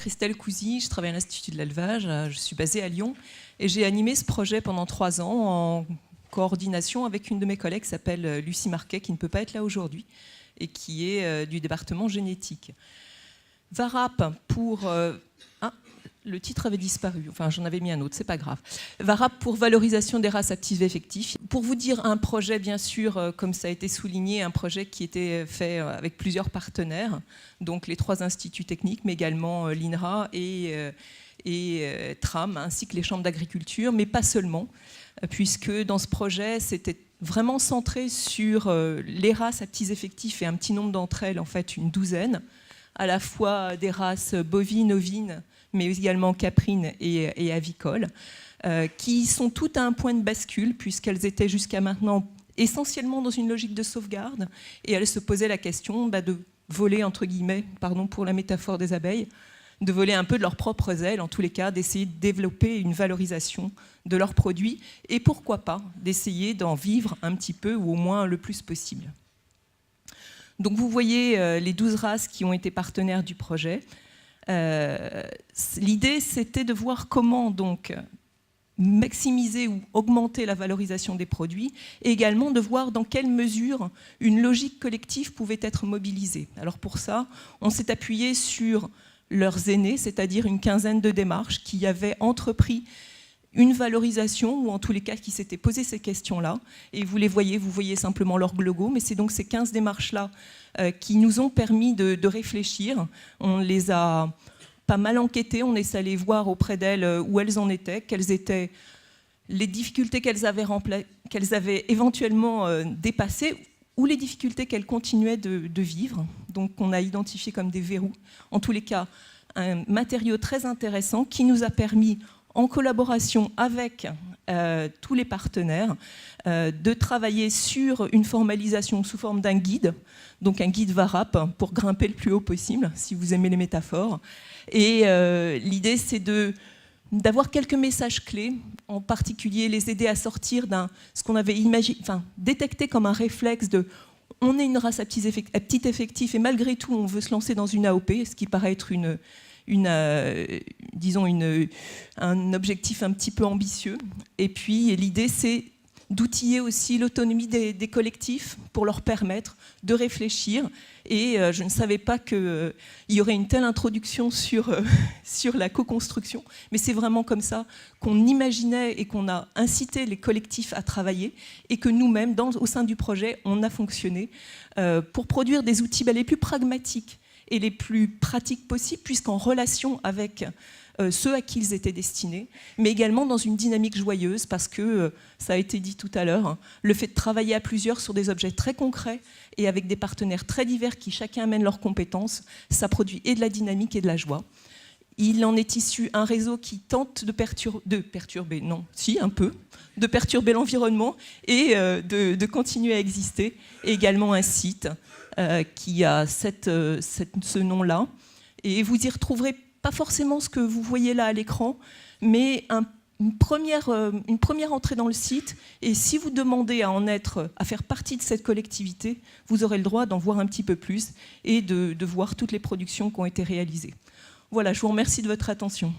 Christelle Cousy, je travaille à l'Institut de l'élevage, je suis basée à Lyon et j'ai animé ce projet pendant 3 ans en coordination avec une de mes collègues qui s'appelle Lucie Marquet, qui ne peut pas être là aujourd'hui et qui est du département génétique. VARAP pour... le titre avait disparu, enfin j'en avais mis un autre, c'est pas grave. VARAP pour valorisation des races actives et effectives. Pour vous dire un projet, bien sûr, comme ça a été souligné, un projet qui était fait avec plusieurs partenaires, donc les 3 instituts techniques, mais également l'INRA et TRAM, ainsi que les chambres d'agriculture, mais pas seulement, puisque dans ce projet, c'était vraiment centré sur les races à petits effectifs et un petit nombre d'entre elles, en fait une 12aine, à la fois des races bovines, ovines, mais également caprines et avicoles, qui sont toutes à un point de bascule, puisqu'elles étaient jusqu'à maintenant essentiellement dans une logique de sauvegarde, et elles se posaient la question de voler, entre guillemets, pardon pour la métaphore des abeilles, de voler un peu de leurs propres ailes, en tous les cas, d'essayer de développer une valorisation de leurs produits, et pourquoi pas d'essayer d'en vivre un petit peu, ou au moins le plus possible. Donc vous voyez les 12 races qui ont été partenaires du projet. L'idée, c'était de voir comment donc maximiser ou augmenter la valorisation des produits, et également de voir dans quelle mesure une logique collective pouvait être mobilisée. Alors pour ça, on s'est appuyé sur leurs aînés, c'est-à-dire une quinzaine de démarches qui avaient entrepris une valorisation, ou en tous les cas qui s'étaient posé ces questions-là. Et vous voyez simplement leur logo, mais c'est donc ces 15 démarches-là qui nous ont permis de réfléchir. On les a pas mal enquêtées, on est allé voir auprès d'elles où elles en étaient, quelles étaient les difficultés qu'elles avaient éventuellement dépassées, ou les difficultés qu'elles continuaient de vivre. Donc on a identifié comme des verrous. En tous les cas, un matériau très intéressant qui nous a permis, en collaboration avec tous les partenaires, de travailler sur une formalisation sous forme d'un guide, donc un guide VARAP pour grimper le plus haut possible, si vous aimez les métaphores. Et l'idée, c'est d'avoir quelques messages clés, en particulier les aider à sortir ce qu'on avait détecté comme un réflexe de on est une race à petit effectif et malgré tout on veut se lancer dans une AOP, ce qui paraît être un objectif un petit peu ambitieux. Et puis l'idée, c'est d'outiller aussi l'autonomie des collectifs pour leur permettre de réfléchir. Et je ne savais pas qu'il y aurait une telle introduction sur la co-construction, mais c'est vraiment comme ça qu'on imaginait et qu'on a incité les collectifs à travailler, et que nous-mêmes, au sein du projet, on a fonctionné pour produire des outils les plus pragmatiques et les plus pratiques possibles, puisqu'en relation avec ceux à qui ils étaient destinés, mais également dans une dynamique joyeuse, parce que, ça a été dit tout à l'heure, le fait de travailler à plusieurs sur des objets très concrets et avec des partenaires très divers qui chacun amène leurs compétences, ça produit et de la dynamique et de la joie. Il en est issu un réseau qui tente de perturber l'environnement et de continuer à exister, et également un site qui a ce nom-là. Et vous y retrouverez pas forcément ce que vous voyez là à l'écran, mais une première entrée dans le site. Et si vous demandez à faire partie de cette collectivité, vous aurez le droit d'en voir un petit peu plus et de voir toutes les productions qui ont été réalisées. Voilà, je vous remercie de votre attention.